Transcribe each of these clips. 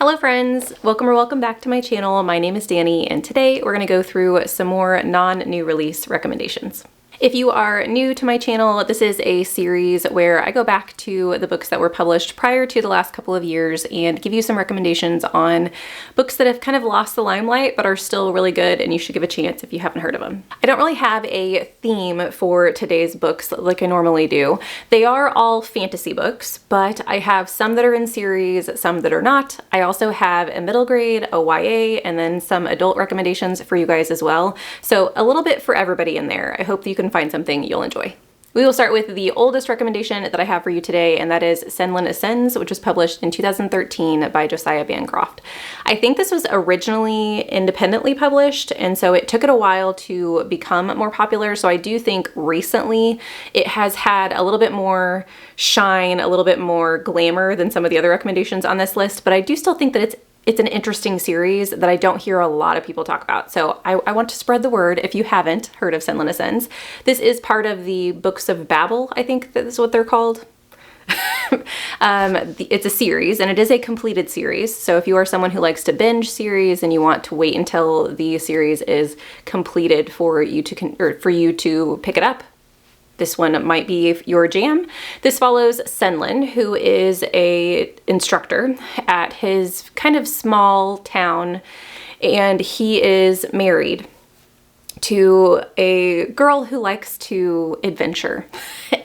Hello friends, welcome or welcome back to my channel. My name is Danny and today we're going to go through some more non-new release recommendations. If you are new to my channel, this is a series where I go back to the books that were published prior to the last couple of years and give you some recommendations on books that have kind of lost the limelight but are still really good and you should give a chance if you haven't heard of them. I don't really have a theme for today's books like I normally do. They are all fantasy books, but I have some that are in series, some that are not. I also have a middle grade, a YA, and then some adult recommendations for you guys as well. So a little bit for everybody in there. I hope that you can find something you'll enjoy. We will start with the oldest recommendation that I have for you today, and that is Selin Ascends, which was published in 2013 by Josiah Bancroft. I think this was originally independently published, and so it took it a while to become more popular. So I do think recently it has had a little bit more shine, a little bit more glamour than some of the other recommendations on this list, but I do still think that it's an interesting series that I don't hear a lot of people talk about. So I want to spread the word if you haven't heard of Selin Ascends. This is part of the Books of Babel, I think that is what they're called. It's a series and it is a completed series. So if you are someone who likes to binge series and you want to wait until the series is completed for you to pick it up, this one might be your jam. This follows Selin, who is an instructor at his kind of small town, and he is married to a girl who likes to adventure.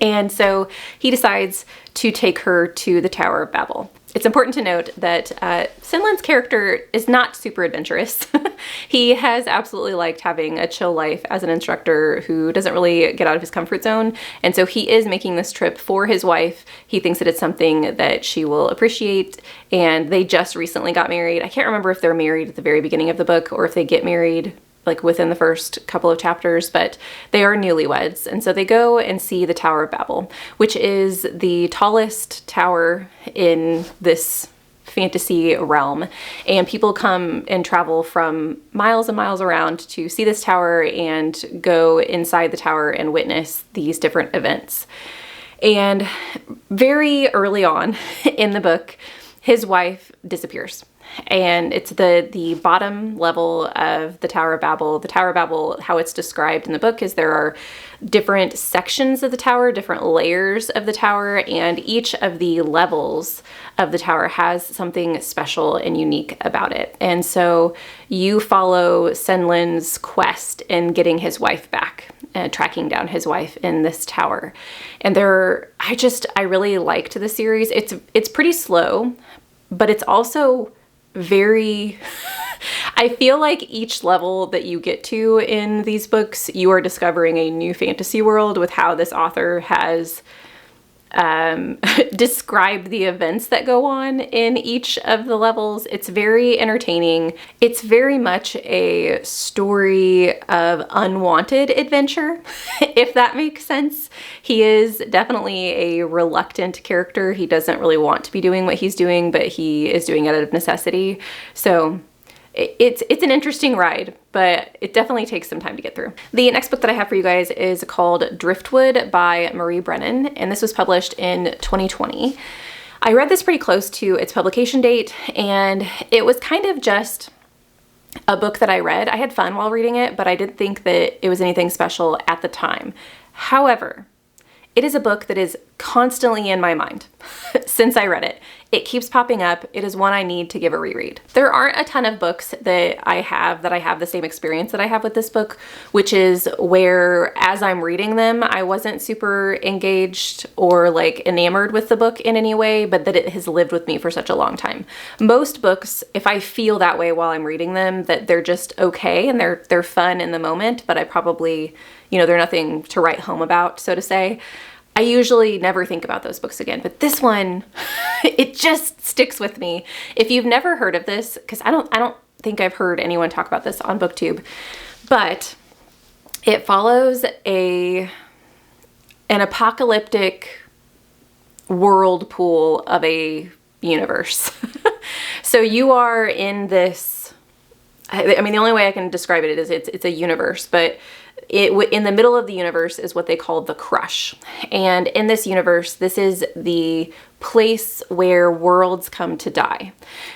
And so he decides to take her to the Tower of Babel. It's important to note that Selin's character is not super adventurous. He has absolutely liked having a chill life as an instructor who doesn't really get out of his comfort zone. And so he is making this trip for his wife. He thinks that it's something that she will appreciate. And they just recently got married. I can't remember if they're married at the very beginning of the book or if they get married like within the first couple of chapters, but they are newlyweds. And so they go and see the Tower of Babel, which is the tallest tower in this fantasy realm. And people come and travel from miles and miles around to see this tower and go inside the tower and witness these different events. And very early on in the book, his wife disappears. And it's the bottom level of the Tower of Babel. The Tower of Babel, how it's described in the book, is there are different sections of the tower, different layers of the tower, and each of the levels of the tower has something special and unique about it. And so you follow Selin's quest in getting his wife back, tracking down his wife in this tower. And I really liked the series. It's pretty slow, but it's also very, I feel like each level that you get to in these books, you are discovering a new fantasy world with how this author has described the events that go on in each of the levels. It's very entertaining. It's very much a story of unwanted adventure, if that makes sense. He is definitely a reluctant character. He doesn't really want to be doing what he's doing, but he is doing it out of necessity. So it's an interesting ride, but it definitely takes some time to get through. The next book that I have for you guys is called Driftwood by Marie Brennan, and this was published in 2020. I read this pretty close to its publication date, and it was kind of just a book that I read. I had fun while reading it, but I didn't think that it was anything special at the time. However, it is a book that is constantly in my mind since I read it. It keeps popping up. It is one I need to give a reread. There aren't a ton of books that I have the same experience that I have with this book, which is where as I'm reading them, I wasn't super engaged or like enamored with the book in any way, but that it has lived with me for such a long time. Most books, if I feel that way while I'm reading them, that they're just okay and they're fun in the moment, but I probably, they're nothing to write home about, so to say. I usually never think about those books again, but this one, it just sticks with me. If you've never heard of this, because I don't think I've heard anyone talk about this on BookTube, but it follows an apocalyptic whirlpool of a universe. So you are in this, I mean, the only way I can describe it is it's a universe, but In the middle of the universe is what they call the Crush. And in this universe, this is the place where worlds come to die.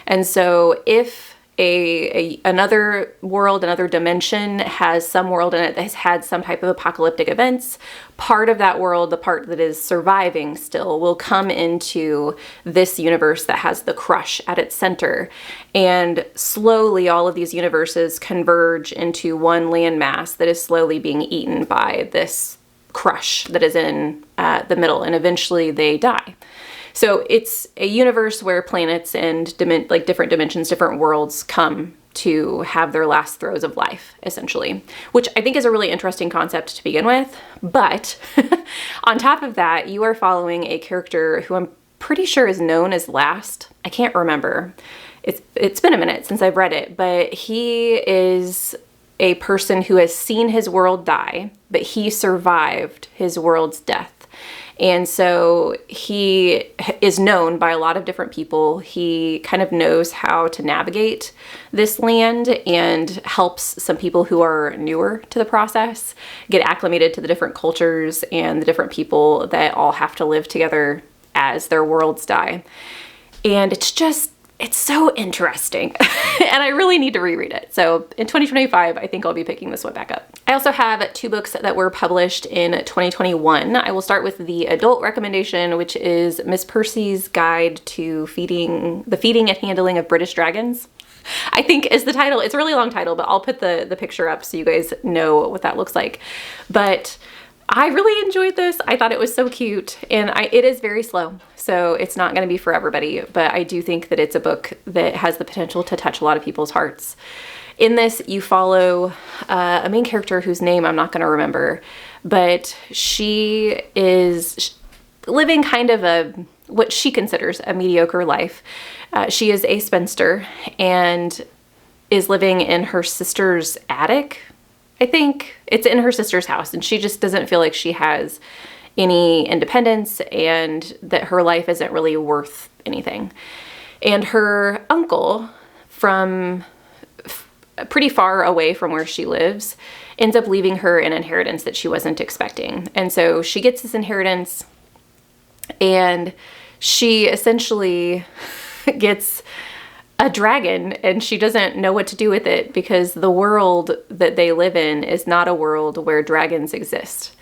And so if another world, another dimension has some world in it that has had some type of apocalyptic events, part of that world, the part that is surviving still, will come into this universe that has the Crush at its center. And slowly all of these universes converge into one landmass that is slowly being eaten by this Crush that is in the middle, and eventually they die. So it's a universe where planets and different dimensions, different worlds come to have their last throes of life, essentially, which I think is a really interesting concept to begin with. But on top of that, you are following a character who I'm pretty sure is known as Last. I can't remember. It's been a minute since I've read it, but he is a person who has seen his world die, but he survived his world's death. And so he is known by a lot of different people. He kind of knows how to navigate this land and helps some people who are newer to the process get acclimated to the different cultures and the different people that all have to live together as their worlds die. And it's so interesting. And I really need to reread it. So in 2025, I think I'll be picking this one back up. I also have 2 books that were published in 2021. I will start with the adult recommendation, which is Miss Percy's Guide to the Feeding and Handling of British Dragons. I think is the title. It's a really long title, but I'll put the picture up so you guys know what that looks like. But I really enjoyed this. I thought it was so cute, and it is very slow, so it's not going to be for everybody, but I do think that it's a book that has the potential to touch a lot of people's hearts. In this, you follow a main character whose name I'm not going to remember, but she is living kind of what she considers a mediocre life. She is a spinster and is living in her sister's attic. I think it's in her sister's house, and she just doesn't feel like she has any independence and that her life isn't really worth anything. And her uncle, from pretty far away from where she lives, ends up leaving her an inheritance that she wasn't expecting. And so she gets this inheritance, and she essentially gets a dragon, and she doesn't know what to do with it because the world that they live in is not a world where dragons exist.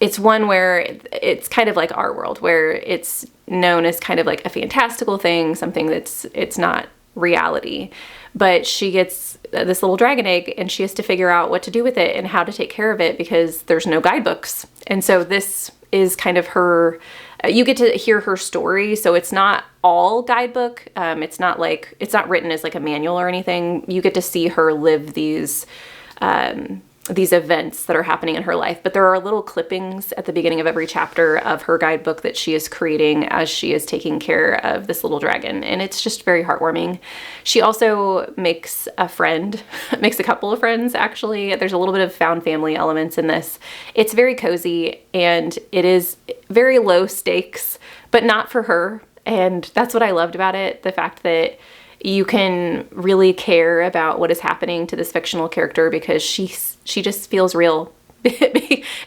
It's one where it's kind of like our world, where it's known as kind of like a fantastical thing, something it's not reality. But she gets this little dragon egg, and she has to figure out what to do with it and how to take care of it because there's no guidebooks. And so this is kind of you get to hear her story, so it's not all guidebook. It's not written as like a manual or anything. You get to see her live these events that are happening in her life. But there are little clippings at the beginning of every chapter of her guidebook that she is creating as she is taking care of this little dragon. And it's just very heartwarming. She also makes a couple of friends, actually. There's a little bit of found family elements in this. It's very cozy, and it is very low stakes, but not for her. And that's what I loved about it. The fact that you can really care about what is happening to this fictional character because she just feels real.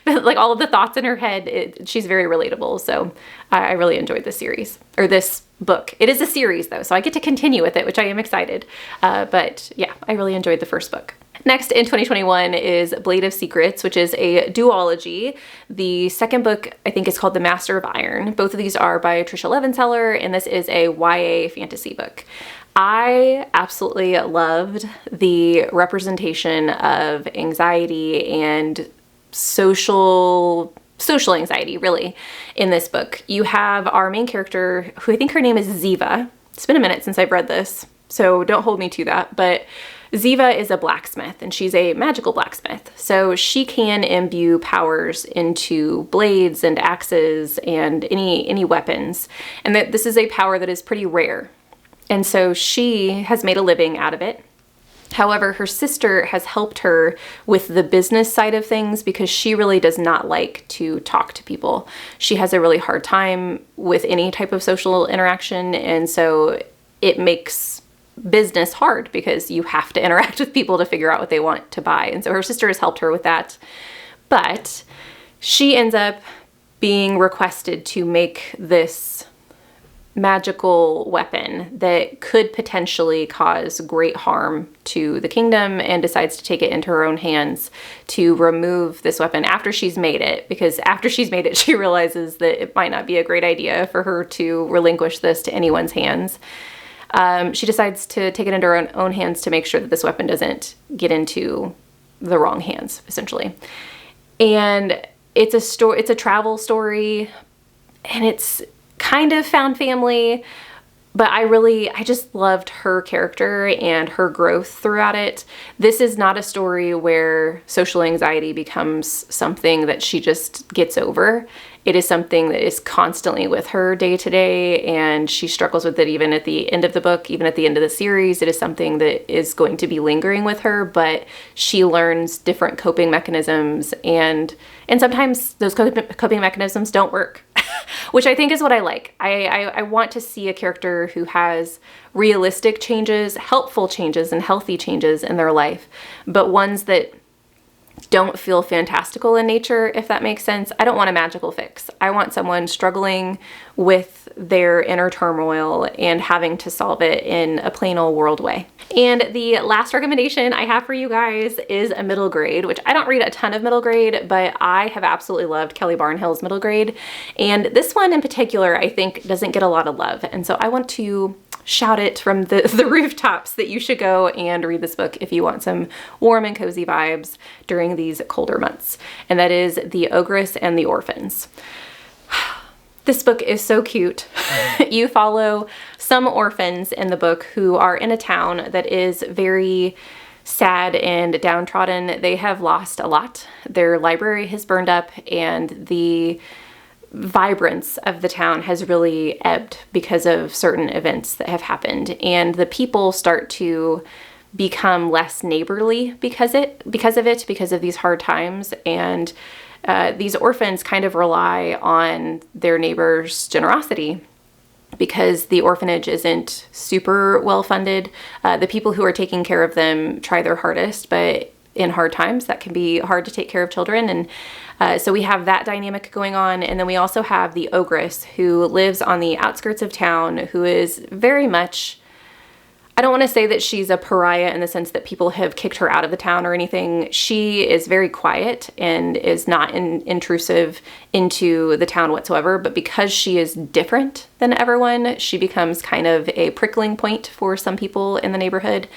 Like all of the thoughts in her head, she's very relatable. So I really enjoyed this series, or this book. It is a series though, so I get to continue with it, which I am excited. But yeah, I really enjoyed the first book. Next in 2021 is Blade of Secrets, which is a duology. The second book, I think, is called The Master of Iron. Both of these are by Tricia Levenseller, and this is a YA fantasy book. I absolutely loved the representation of anxiety and social anxiety, really, in this book. You have our main character, who I think her name is Ziva. It's been a minute since I've read this, so don't hold me to that, but Ziva is a blacksmith, and she's a magical blacksmith. So she can imbue powers into blades and axes and any weapons. And that this is a power that is pretty rare. And so she has made a living out of it. However, her sister has helped her with the business side of things because she really does not like to talk to people. She has a really hard time with any type of social interaction, and so it makes business hard because you have to interact with people to figure out what they want to buy. And so her sister has helped her with that. But she ends up being requested to make this magical weapon that could potentially cause great harm to the kingdom, and decides to take it into her own hands to remove this weapon after she's made it, because after she's made it, she realizes that it might not be a great idea for her to relinquish this to anyone's hands. She decides to take it into her own hands to make sure that this weapon doesn't get into the wrong hands, essentially. And it's a travel story, and it's kind of found family, but I just loved her character and her growth throughout it. This is not a story where social anxiety becomes something that she just gets over. It is something that is constantly with her day to day, and she struggles with it even at the end of the book, even at the end of the series. It is something that is going to be lingering with her, but she learns different coping mechanisms, and sometimes those coping mechanisms don't work, which I think is what I like. I want to see a character who has realistic changes, helpful changes, and healthy changes in their life, but ones that don't feel fantastical in nature, if that makes sense. I don't want a magical fix. I want someone struggling with their inner turmoil and having to solve it in a plain old world way. And the last recommendation I have for you guys is a middle grade, which I don't read a ton of middle grade, but I have absolutely loved Kelly Barnhill's middle grade. And this one in particular, I think, doesn't get a lot of love. And so I want to shout it from the rooftops that you should go and read this book if you want some warm and cozy vibes during these colder months. And that is The Ogress and the Orphans. This book is so cute. You follow some orphans in the book who are in a town that is very sad and downtrodden. They have lost a lot. Their library has burned up, and the vibrance of the town has really ebbed because of certain events that have happened, and the people start to become less neighborly because of these hard times. And these orphans kind of rely on their neighbors' generosity because the orphanage isn't super well funded. The people who are taking care of them try their hardest, but in hard times that can be hard to take care of children. And so we have that dynamic going on. And then we also have the Ogress, who lives on the outskirts of town, who is very much, I don't want to say that she's a pariah in the sense that people have kicked her out of the town or anything. She is very quiet and is not intrusive into the town whatsoever. But because she is different than everyone, she becomes kind of a prickling point for some people in the neighborhood.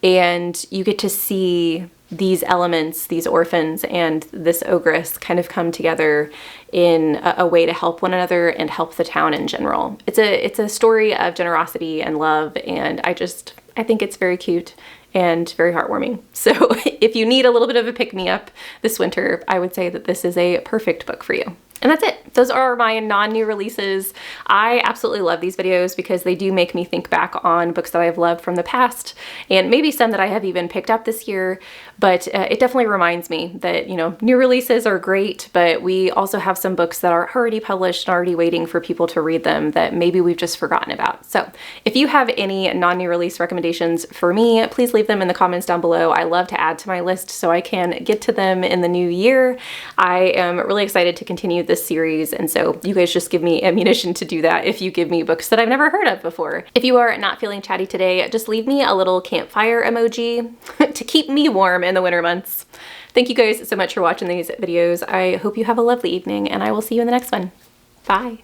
And you get to see these elements, these orphans and this ogress, kind of come together in a way to help one another and help the town in general. It's a story of generosity and love, and I think it's very cute and very heartwarming. So if you need a little bit of a pick-me-up this winter, I would say that this is a perfect book for you. And that's it. Those are my non-new releases. I absolutely love these videos because they do make me think back on books that I've loved from the past, and maybe some that I have even picked up this year. But it definitely reminds me that, you know, new releases are great, but we also have some books that are already published and already waiting for people to read them that maybe we've just forgotten about. So if you have any non-new release recommendations for me, please leave them in the comments down below. I love to add to my list so I can get to them in the new year. I am really excited to continue this series, and so you guys just give me ammunition to do that if you give me books that I've never heard of before. If you are not feeling chatty today, just leave me a little campfire emoji to keep me warm in the winter months. Thank you guys so much for watching these videos. I hope you have a lovely evening, and I will see you in the next one. Bye.